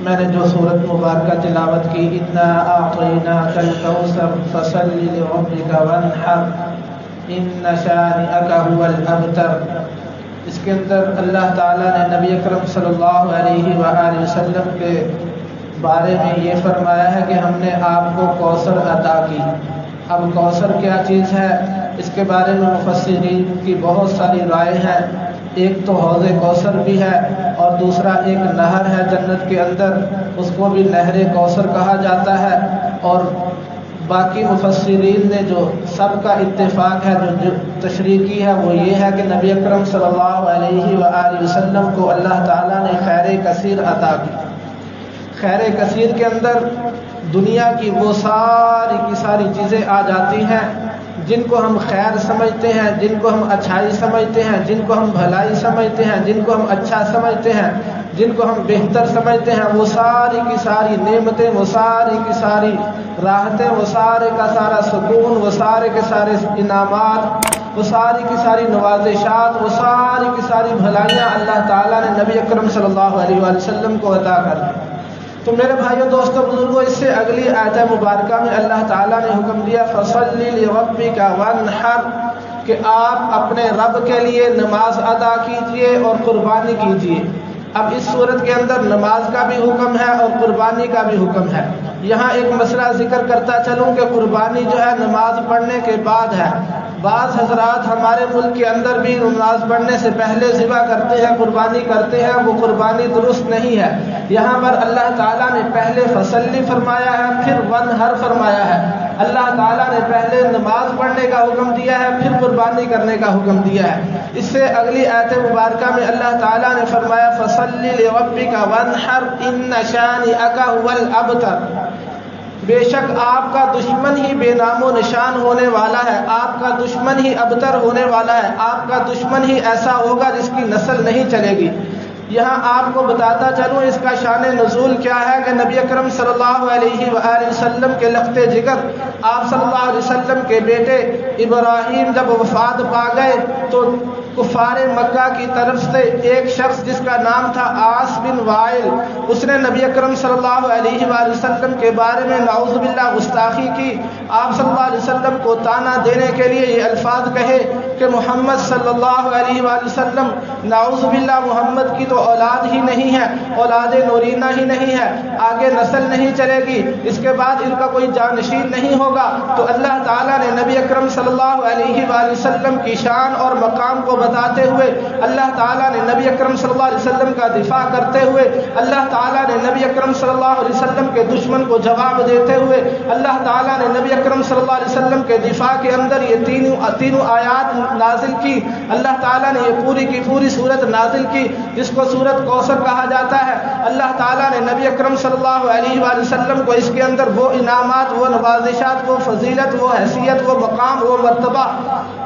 میں نے جو صورت مبارکہ تلاوت کی، انا اعطیناک الکوثر فصل لربک وانحر ان شانئک هو الابتر، اس کے اندر اللہ تعالیٰ نے نبی اکرم صلی اللہ علیہ وآلہ وسلم کے بارے میں یہ فرمایا ہے کہ ہم نے آپ کو کوثر عطا کی۔ اب کوثر کیا چیز ہے، اس کے بارے میں مفسرین کی بہت ساری رائے ہیں۔ ایک تو حوض کوثر بھی ہے اور دوسرا ایک نہر ہے جنت کے اندر، اس کو بھی نہر کوثر کہا جاتا ہے۔ اور باقی مفسرین نے جو سب کا اتفاق ہے، جو تشریح کی ہے، وہ یہ ہے کہ نبی اکرم صلی اللہ علیہ وآلہ وسلم کو اللہ تعالیٰ نے خیر کثیر عطا کی۔ خیر کثیر کے اندر دنیا کی وہ ساری کی ساری چیزیں آ جاتی ہیں جن کو ہم خیر سمجھتے ہیں، جن کو ہم اچھائی سمجھتے ہیں، جن کو ہم بھلائی سمجھتے ہیں، جن کو ہم اچھا سمجھتے ہیں، جن کو ہم بہتر سمجھتے ہیں، وہ ساری کی ساری نعمتیں، وہ ساری کی ساری راحتیں، وہ سارے کا سارا سکون، وہ سارے کے سارے انعامات، وہ ساری کی ساری نوازشات، وہ ساری کی ساری بھلائیاں اللہ تعالیٰ نے نبی اکرم صلی اللہ علیہ وآلہ وسلم کو عطا کر دی۔ تو میرے بھائیوں دوستوں بزرگوں، اس سے اگلی آیت مبارکہ میں اللہ تعالیٰ نے حکم دیا فَصَلِّ لِرَبِّكَ وَانْحَرْ، کہ آپ اپنے رب کے لیے نماز ادا کیجئے اور قربانی کیجئے۔ اب اس صورت کے اندر نماز کا بھی حکم ہے اور قربانی کا بھی حکم ہے۔ یہاں ایک مسئلہ ذکر کرتا چلوں کہ قربانی جو ہے نماز پڑھنے کے بعد ہے۔ بعض حضرات ہمارے ملک کے اندر بھی نماز پڑھنے سے پہلے ذبح کرتے ہیں، قربانی کرتے ہیں، وہ قربانی درست نہیں ہے۔ یہاں پر اللہ تعالیٰ نے پہلے فصلی فرمایا ہے، پھر ونحر فرمایا ہے۔ اللہ تعالیٰ نے پہلے نماز پڑھنے کا حکم دیا ہے، پھر قربانی کرنے کا حکم دیا ہے۔ اس سے اگلی آیت مبارکہ میں اللہ تعالیٰ نے فرمایا فَصَلِّ لِرَبِّكَ وَانْحَرْ إِنَّ شَانِئَكَ هُوَ الْأَبْتَرُ، بے شک آپ کا دشمن ہی بے نام و نشان ہونے والا ہے، آپ کا دشمن ہی ابتر ہونے والا ہے، آپ کا دشمن ہی ایسا ہوگا جس کی نسل نہیں چلے گی۔ یہاں آپ کو بتاتا چلوں اس کا شان نزول کیا ہے کہ نبی اکرم صلی اللہ علیہ وآلہ وسلم کے لخت جگر آپ صلی اللہ علیہ وسلم کے بیٹے ابراہیم جب وفات پا گئے تو کفار مکہ کی طرف سے ایک شخص جس کا نام تھا عاص بن وائل، اس نے نبی اکرم صلی اللہ علیہ وآلہ وسلم کے بارے میں نعوذ باللہ گستاخی کی۔ آپ صلی اللہ علیہ وسلم کو طعنہ دینے کے لیے یہ الفاظ کہے کہ محمد صلی اللہ علیہ وآلہ وسلم، نعوذ باللہ محمد کی تو اولاد ہی نہیں ہے، اولاد نورینہ ہی نہیں ہے، آگے نسل نہیں چلے گی، اس کے بعد ان کا کوئی جانشین نہیں ہوگا۔ تو اللہ تعالیٰ نے نبی اکرم صلی اللہ علیہ وآلہ وسلم کی شان اور مقام کو بتاتے ہوئے، اللہ تعالیٰ نے نبی اکرم صلی اللہ علیہ وسلم کا دفاع کرتے ہوئے، اللہ تعالیٰ نے نبی اکرم صلی اللہ علیہ وسلم کے دشمن کو جواب دیتے ہوئے، اللہ تعالیٰ نے نبی اکرم صلی اللہ علیہ وسلم کے دفاع کے اندر یہ تینوں آیات نازل کی۔ اللہ تعالیٰ نے یہ پوری کی پوری صورت نازل کی جس کو سورت کوثر کہا جاتا ہے۔ اللہ تعالیٰ نے نبی اکرم صلی اللہ علیہ وآلہ وسلم کو اس کے اندر وہ انعامات، وہ نوازشات، وہ فضیلت، وہ حیثیت، وہ مقام، وہ مرتبہ،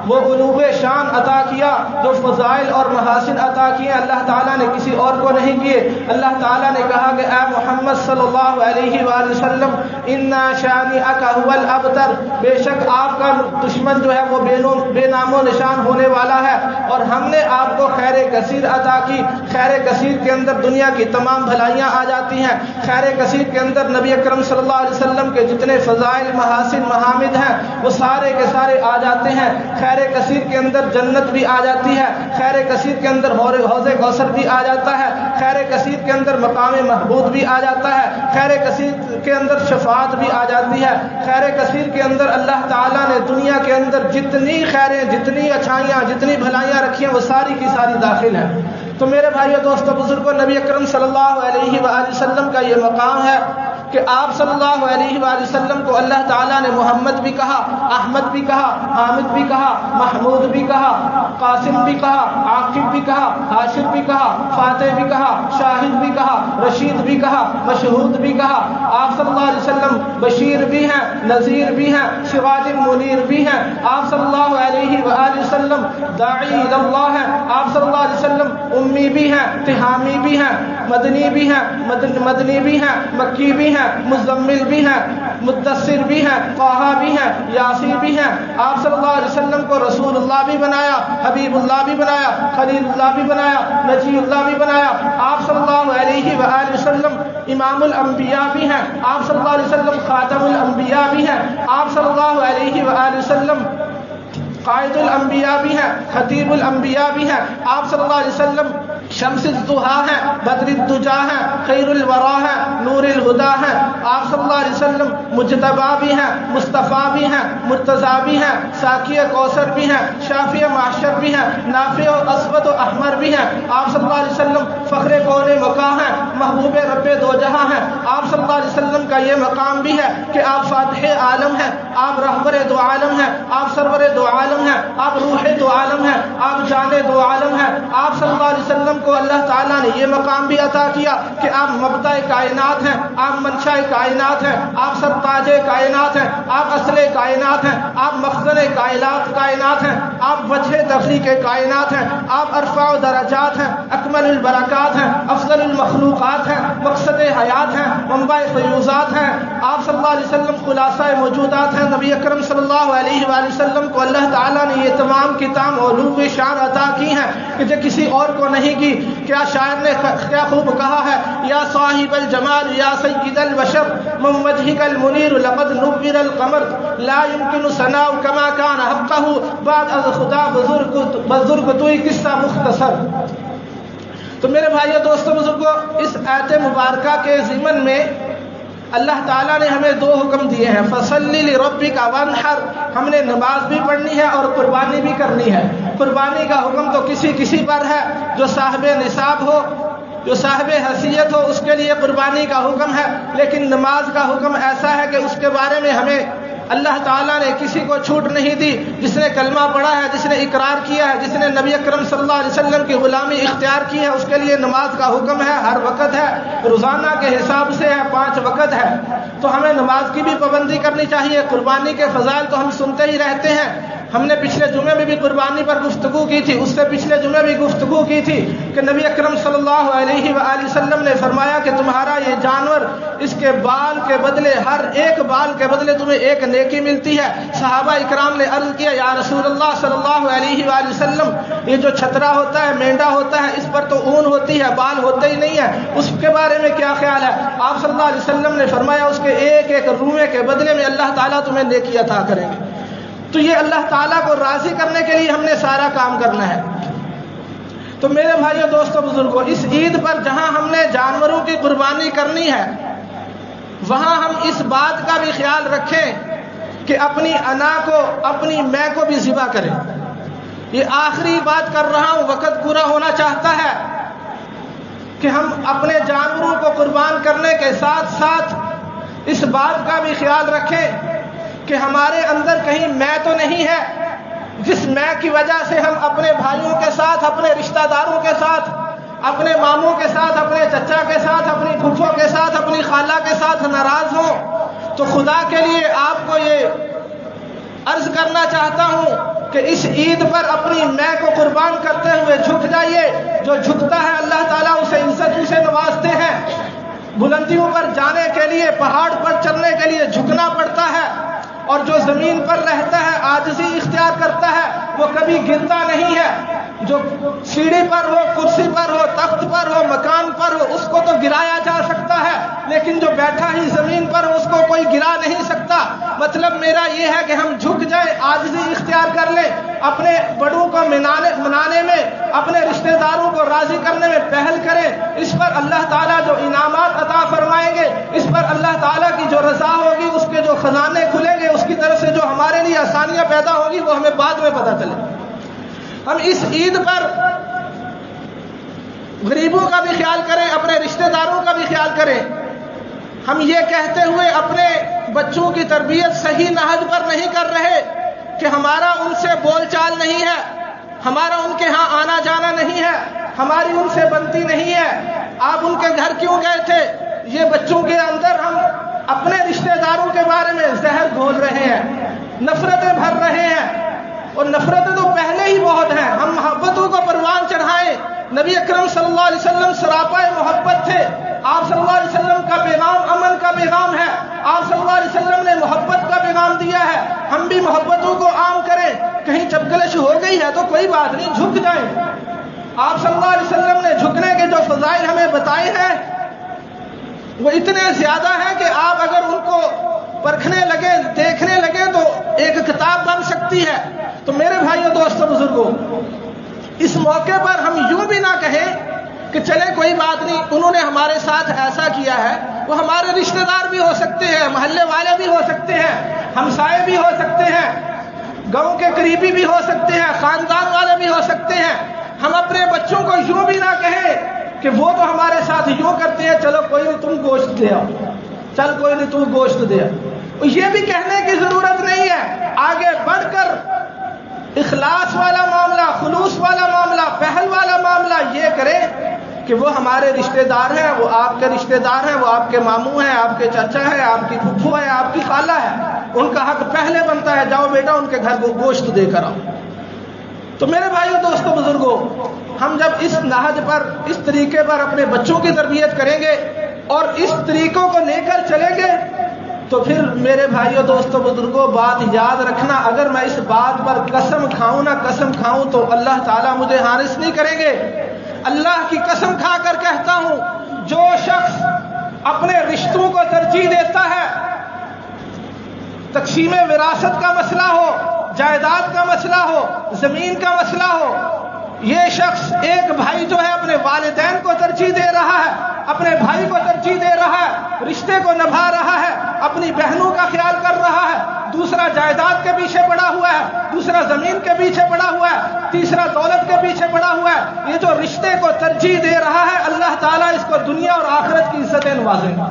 وہ علو شان عطا کیا، جو فضائل اور محاسن عطا کیے اللہ تعالیٰ نے کسی اور کو نہیں کیے۔ اللہ تعالیٰ نے کہا کہ اے محمد صلی اللہ علیہ وآلہ وسلم اِنَّ شَانِئَكَ هُوَ الْأَبْتَرُ، بے شک آپ کا دشمن جو ہے وہ بے نام و نشان ہونے والا ہے، اور ہم نے آپ کو خیر کثیر عطا کی۔ خیر کثیر کے اندر دنیا کی تمام بھلائیاں آ جاتی ہیں۔ خیر کثیر کے اندر نبی اکرم صلی اللہ علیہ وسلم کے جتنے فضائل، محاسن، محامد ہیں وہ سارے کے سارے آ جاتے ہیں۔ خیر کثیر کے اندر جنت بھی آ جاتی ہے، خیر کثیر کے اندر حوض کوثر بھی آ جاتا ہے، خیر کثیر کے اندر مقام محمود بھی آ جاتا ہے، خیر کثیر کے اندر شفاعت بھی آ جاتی ہے۔ خیر کثیر کے اندر اللہ تعالیٰ نے دنیا کے اندر جتنی خیریں، جتنی اچھائیاں، جتنی بھلائیاں رکھی ہیں وہ ساری کی ساری داخل ہیں۔ تو میرے بھائیو دوستو بزرگوں، نبی اکرم صلی اللہ علیہ وآلہ وسلم کا یہ مقام ہے کہ آپ صلی اللہ علیہ وآلہ وسلم کو اللہ تعالیٰ نے محمد بھی کہا، احمد بھی کہا، حامد بھی کہا، محمود بھی کہا، قاسم بھی کہا، عاقب بھی کہا، حاشر بھی کہا، فاتح بھی کہا، شاہد بھی کہا، رشید بھی کہا، مشہود بھی کہا۔ آپ صلی اللہ علیہ وسلم بشیر بھی ہیں، نذیر بھی ہیں، سراج منیر بھی ہیں۔ آپ صلی اللہ علیہ وآلہ وسلم داعی اللہ ہیں۔ آپ صلی اللہ علیہ وسلم امی بھی ہیں، تہامی بھی ہیں، مدنی بھی ہیں، مدنی بھی ہیں، مکی بھی ہیں، مزمل بھی ہیں، مدثر بھی ہیں، طٰہٰ بھی ہیں، یاسین بھی ہیں۔ آپ صلی اللہ علیہ وسلم کو رسول اللہ بھی بنایا، حبیب اللہ بھی بنایا، خلیل اللہ بھی بنایا، نجی اللہ بھی بنایا۔ آپ صلی اللہ علیہ وآلہ وسلم امام الانبیاء بھی ہیں، آپ صلی اللہ علیہ وسلم خاتم الانبیاء بھی ہیں، آپ صلی اللہ علیہ وآلہ وسلم قائد الانبیاء بھی ہیں، خطیب الانبیاء بھی ہیں، آپ صلی اللہ علیہ وسلم شمس الضحیٰ ہیں، بدر الدجا ہیں، خیر الورا ہیں، نور الہدا ہیں، آپ صلی اللہ علیہ وسلم مجتبی بھی ہیں، مصطفیٰ بھی ہیں، مرتضیٰ بھی ہیں، ساقی کوثر بھی ہیں، شافی معشر بھی ہیں، نافع و اسود و احمر بھی ہیں، آپ صلی اللہ علیہ وسلم فخر کون مکاں ہیں، محبوب رب دو جہاں ہیں، آپ صلی اللہ علیہ وسلم کا یہ مقام بھی ہے کہ آپ فاتح عالم ہیں، آپ رہبر دو عالم ہیں، آپ سرور دو عالم ہیں، آپ روح دو عالم ہیں، آپ جان دو عالم ہیں، آپ صلی اللہ علیہ وسلم کو اللہ تعالیٰ نے یہ مقام بھی عطا کیا کہ آپ مبدأ کائنات ہیں، آپ منشأ کائنات ہیں، آپ سب تاج کائنات ہیں، آپ اصل کائنات ہیں، آپ مخزن کائنات ہیں، آپ وجہ تخلیق کائنات ہیں، آپ ارفع درجات ہیں، اکمل البرکات ہیں، افضل المخلوقات ہیں، مقصد حیات ہیں، منبع فیوزات ہیں، آپ صلی اللہ علیہ وسلم خلاصہ موجودات ہیں۔ نبی اکرم صلی اللہ علیہ وآلہ وسلم کو اللہ تعالیٰ نے یہ تمام کتاب علوم شان عطا کی ہیں کہ جو کسی اور کو نہیں کی۔ کیا شاعر نے کیا خوب کہا ہے، یا صاحب الجمال یا سید البشر من وجهك المنیر لقد نور القمر لا يمكن ثناء كما كان حقه بعد از خدا بزرگ توئی قصہ مختصر۔ تو میرے بھائیو دوستو بزرگو، اس آیت مبارکہ کے ضمن میں اللہ تعالیٰ نے ہمیں دو حکم دیے ہیں، فصلی لربک وانحر، ہم نے نماز بھی پڑھنی ہے اور قربانی بھی کرنی ہے۔ قربانی کا حکم تو کسی پر ہے، جو صاحب نصاب ہو، جو صاحب حیثیت ہو، اس کے لیے قربانی کا حکم ہے، لیکن نماز کا حکم ایسا ہے کہ اس کے بارے میں ہمیں اللہ تعالیٰ نے کسی کو چھوٹ نہیں دی۔ جس نے کلمہ پڑھا ہے، جس نے اقرار کیا ہے، جس نے نبی اکرم صلی اللہ علیہ وسلم کی غلامی اختیار کی ہے، اس کے لیے نماز کا حکم ہے، ہر وقت ہے، روزانہ کے حساب سے ہے، 5 وقت ہے۔ تو ہمیں نماز کی بھی پابندی کرنی چاہیے۔ قربانی کے فضائل تو ہم سنتے ہی رہتے ہیں، ہم نے پچھلے جمعے میں بھی قربانی پر گفتگو کی تھی، اس سے پچھلے جمعے بھی گفتگو کی تھی کہ نبی اکرم صلی اللہ علیہ وآلہ وسلم نے فرمایا کہ تمہارا یہ جانور، اس کے بال کے بدلے، ہر ایک بال کے بدلے تمہیں ایک نیکی ملتی ہے۔ صحابہ اکرام نے عرض کیا، یا رسول اللہ صلی اللہ علیہ وآلہ وسلم، یہ جو چھترا ہوتا ہے، مینڈا ہوتا ہے، اس پر تو اون ہوتی ہے، بال ہوتے ہی نہیں ہے، اس کے بارے میں کیا خیال ہے؟ آپ صلی اللہ علیہ وسلم نے فرمایا، اس کے ایک ایک رومے کے بدلے میں اللہ تعالیٰ تمہیں نیکی عطا کریں گے۔ تو یہ اللہ تعالیٰ کو راضی کرنے کے لیے ہم نے سارا کام کرنا ہے۔ تو میرے بھائیو دوستو بزرگوں، اس عید پر جہاں ہم نے جانوروں کی قربانی کرنی ہے، وہاں ہم اس بات کا بھی خیال رکھیں کہ اپنی انا کو، اپنی میں کو بھی ذبح کریں۔ یہ آخری بات کر رہا ہوں، وقت پورا ہونا چاہتا ہے کہ ہم اپنے جانوروں کو قربان کرنے کے ساتھ ساتھ اس بات کا بھی خیال رکھیں کہ ہمارے اندر کہیں میں تو نہیں ہے، جس میں کی وجہ سے ہم اپنے بھائیوں کے ساتھ، اپنے رشتہ داروں کے ساتھ، اپنے ماموں کے ساتھ، اپنے چچا کے ساتھ، اپنی پھوپھوں کے ساتھ، اپنی خالہ کے ساتھ ناراض ہوں۔ تو خدا کے لیے آپ کو یہ عرض کرنا چاہتا ہوں کہ اس عید پر اپنی میں کو قربان کرتے ہوئے جھک جائیے۔ جو جھکتا ہے اللہ تعالیٰ اسے عزتوں سے نوازتے ہیں۔ بلندیوں پر جانے کے لیے، پہاڑ پر چڑھنے کے لیے جھکنا پڑتا ہے، اور جو زمین پر رہتا ہے، عاجزی اختیار کرتا ہے، وہ کبھی گرتا نہیں ہے۔ جو سیڑھی پر ہو، کرسی پر ہو، تخت پر ہو، مکان پر ہو، اس کو تو گرایا جا سکتا ہے، لیکن جو بیٹھا ہی زمین پر ہو، اس کو کوئی گرا نہیں سکتا۔ مطلب میرا یہ ہے کہ ہم جھک جائیں، عاجزی اختیار کر لیں، اپنے بڑوں کو منانے میں، اپنے رشتہ داروں کو راضی کرنے میں پہل کریں۔ اس پر اللہ تعالیٰ جو انعامات عطا فرمائیں گے، اس پر اللہ تعالیٰ کی جو رضا ہوگی، اس کے جو خزانے کھلیں گے، اس کی طرف سے جو ہمارے لیے آسانیاں پیدا ہوگی، وہ ہمیں بعد میں پتہ چلے۔ ہم اس عید پر غریبوں کا بھی خیال کریں، اپنے رشتہ داروں کا بھی خیال کریں۔ ہم یہ کہتے ہوئے اپنے بچوں کی تربیت صحیح نہج پر نہیں کر رہے کہ ہمارا ان سے بول چال نہیں ہے، ہمارا ان کے ہاں آنا جانا نہیں ہے، ہماری ان سے بنتی نہیں ہے، آپ ان کے گھر کیوں گئے تھے؟ یہ بچوں کے اندر ہم اپنے رشتہ داروں کے بارے میں زہر گھول رہے ہیں، نفرتیں بھر رہے ہیں، اور نفرتیں تو پہلے ہی بہت ہیں۔ ہم محبتوں کو پروان چڑھائیں۔ نبی اکرم صلی اللہ علیہ وسلم سراپا محبت تھے۔ آپ صلی اللہ علیہ وسلم کا پیغام امن کا پیغام ہے۔ آپ صلی اللہ علیہ وسلم نے محبت کا پیغام دیا ہے۔ ہم بھی محبتوں کو عام کریں۔ کہیں چپکلش ہو گئی ہے تو کوئی بات نہیں، جھک جائیں۔ آپ صلی اللہ علیہ وسلم نے جھکنے کے جو فضائل ہمیں بتائے ہیں، وہ اتنے زیادہ ہیں کہ آپ اگر ان کو پرکھنے لگے، دیکھنے لگے تو ایک کتاب بن سکتی ہے۔ تو میرے بھائیوں، دوستوں، بزرگوں، اس موقع پر ہم یوں بھی نہ کہیں کہ چلے کوئی بات نہیں، انہوں نے ہمارے ساتھ ایسا کیا ہے، وہ ہمارے رشتہ دار بھی ہو سکتے ہیں، محلے والے بھی ہو سکتے ہیں، ہمسائے بھی ہو سکتے ہیں، گاؤں کے قریبی بھی ہو سکتے ہیں، خاندان والے بھی ہو سکتے ہیں۔ ہم اپنے بچوں کو یوں بھی نہ کہیں کہ وہ تو ہمارے ساتھ یوں کرتے ہیں، چلو کوئی نہیں تم گوشت دے آؤ، چل کوئی نہیں تم گوشت دے آؤ۔ یہ بھی کہنے کی ضرورت نہیں ہے۔ آگے بڑھ کر اخلاص والا معاملہ، خلوص والا معاملہ، پہل والا معاملہ یہ کریں کہ وہ ہمارے رشتہ دار ہیں، وہ آپ کے رشتہ دار ہیں، وہ آپ کے ماموں ہیں، آپ کے چچا ہیں، آپ کی پھپھو ہے، آپ کی خالہ ہے، ان کا حق پہلے بنتا ہے، جاؤ بیٹا ان کے گھر کو گوشت دے کر آؤ۔ تو میرے بھائیوں، دوستوں، بزرگوں، ہم جب اس نہج پر، اس طریقے پر اپنے بچوں کی تربیت کریں گے اور اس طریقوں کو لے کر چلیں گے تو پھر میرے بھائیوں، دوستوں، بزرگوں، بات یاد رکھنا، اگر میں اس بات پر قسم کھاؤں نہ قسم کھاؤں تو اللہ تعالیٰ مجھے حارث نہیں کریں گے۔ اللہ کی قسم کھا کر کہتا ہوں، جو شخص اپنے رشتوں کو ترجیح دیتا ہے، تقسیم وراثت کا مسئلہ ہو، جائیداد کا مسئلہ ہو، زمین کا مسئلہ ہو، یہ شخص، ایک بھائی جو ہے اپنے والدین کو ترجیح دے رہا ہے، اپنے بھائی کو ترجیح دے رہا ہے، رشتے کو نبھا رہا ہے، اپنی بہنوں کا خیال کر رہا ہے، دوسرا جائیداد کے پیچھے پڑا ہوا ہے، دوسرا زمین کے پیچھے پڑا ہوا ہے، تیسرا دولت کے پیچھے پڑا ہوا ہے، یہ جو رشتے کو ترجیح دے رہا ہے، اللہ تعالیٰ اس کو دنیا اور آخرت کی عزتیں نوازیں گا۔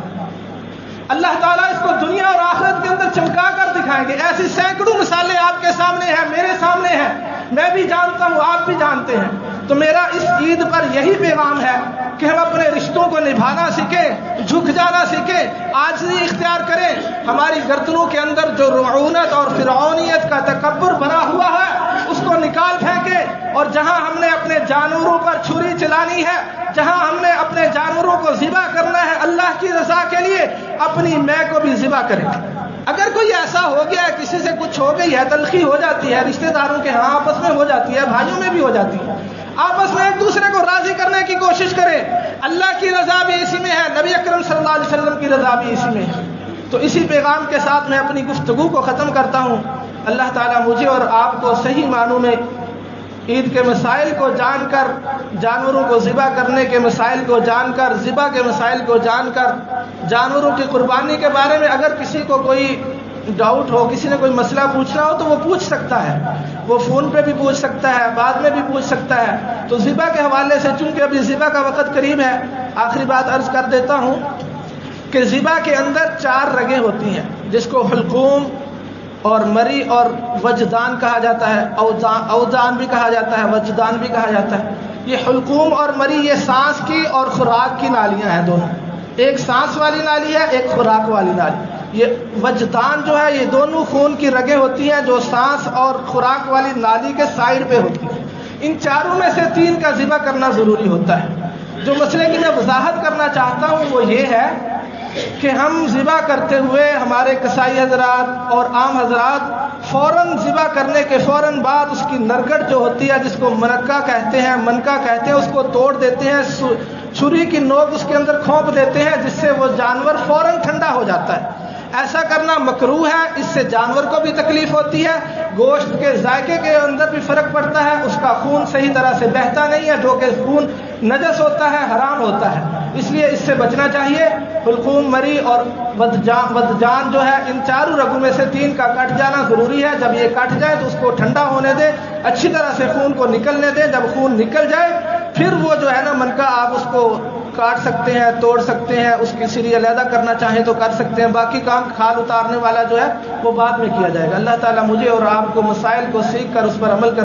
اللہ تعالیٰ اس کو دنیا اور آخرت کے اندر چمکا کر دکھائیں گے۔ ایسی سینکڑوں مثالیں آپ کے سامنے ہیں، میرے سامنے ہیں، میں بھی جانتا ہوں، آپ بھی جانتے ہیں۔ تو میرا اس عید پر یہی پیغام ہے کہ ہم اپنے رشتوں کو نبھانا سیکھیں، جھک جانا سیکھیں، عاجزی اختیار کریں۔ ہماری گردنوں کے اندر جو رعونت اور فرعونیت کا تکبر بنا ہوا ہے اس کو نکال پھینکیں، اور جہاں ہم نے اپنے جانوروں پر چھری چلانی ہے، جہاں ہم نے اپنے جانوروں کو ذبح کرنا ہے اللہ کی رضا کے لیے، اپنی میں کو بھی ذبح کریں۔ اگر کوئی ایسا ہو گیا ہے، کسی سے کچھ ہو گئی ہے، تلخی ہو جاتی ہے، رشتہ داروں کے ہاں آپس میں ہو جاتی ہے، بھائیوں میں بھی ہو جاتی ہے، آپس میں ایک دوسرے کو راضی کرنے کی کوشش کریں۔ اللہ کی رضا بھی اسی میں ہے، نبی اکرم صلی اللہ علیہ وسلم کی رضا بھی اسی میں ہے۔ تو اسی پیغام کے ساتھ میں اپنی گفتگو کو ختم کرتا ہوں۔ اللہ تعالیٰ مجھے اور آپ کو صحیح معنوں میں عید کے مسائل کو جان کر، جانوروں کو ذبح کرنے کے مسائل کو جان کر، ذبح کے مسائل کو جان کر، جانوروں کی قربانی کے بارے میں اگر کسی کو کوئی ڈاؤٹ ہو، کسی نے کوئی مسئلہ پوچھنا ہو تو وہ پوچھ سکتا ہے، وہ فون پہ بھی پوچھ سکتا ہے، بعد میں بھی پوچھ سکتا ہے۔ تو ذبح کے حوالے سے، چونکہ ابھی ذبح کا وقت قریب ہے، آخری بات عرض کر دیتا ہوں کہ ذبح کے اندر 4 رگیں ہوتی ہیں، جس کو حلقوم اور مری اور وجدان کہا جاتا ہے، اوزان بھی کہا جاتا ہے، وجدان بھی کہا جاتا ہے۔ یہ حلقوم اور مری یہ سانس کی اور خوراک کی نالیاں ہیں دونوں، ایک سانس والی نالی ہے، ایک خوراک والی نالی۔ یہ وجدان جو ہے یہ دونوں خون کی رگیں ہوتی ہیں جو سانس اور خوراک والی نالی کے سائڈ پہ ہوتی ہیں۔ ان چاروں میں سے 3 کا ذبح کرنا ضروری ہوتا ہے۔ جو مسئلے کی میں وضاحت کرنا چاہتا ہوں وہ یہ ہے کہ ہم ذبح کرتے ہوئے، ہمارے قصائی حضرات اور عام حضرات فوراً ذبح کرنے کے فوراً بعد اس کی نرگٹ جو ہوتی ہے، جس کو منکا کہتے ہیں، منکا کہتے ہیں، اس کو توڑ دیتے ہیں، چھری کی نوک اس کے اندر کھونپ دیتے ہیں، جس سے وہ جانور فوراً ٹھنڈا ہو جاتا ہے۔ ایسا کرنا مکروہ ہے، اس سے جانور کو بھی تکلیف ہوتی ہے، گوشت کے ذائقے کے اندر بھی فرق پڑتا ہے، اس کا خون صحیح طرح سے بہتا نہیں ہے، جو کہ خون نجس ہوتا ہے، حرام ہوتا ہے، اس لیے اس سے بچنا چاہیے۔ حلقوم، مری اور ودجان جو ہے، ان 4 رگوں میں سے 3 کا کٹ جانا ضروری ہے۔ جب یہ کٹ جائے تو اس کو ٹھنڈا ہونے دیں، اچھی طرح سے خون کو نکلنے دیں۔ جب خون نکل جائے پھر وہ جو ہے نا منکا، آپ اس کو کاٹ سکتے ہیں، توڑ سکتے ہیں، اس کی سری علیحدہ کرنا چاہیں تو کر سکتے ہیں، باقی کام کھال اتارنے والا جو ہے وہ بعد میں کیا جائے گا۔ اللہ تعالیٰ مجھے اور آپ کو مسائل کو سیکھ کر اس پر عمل کر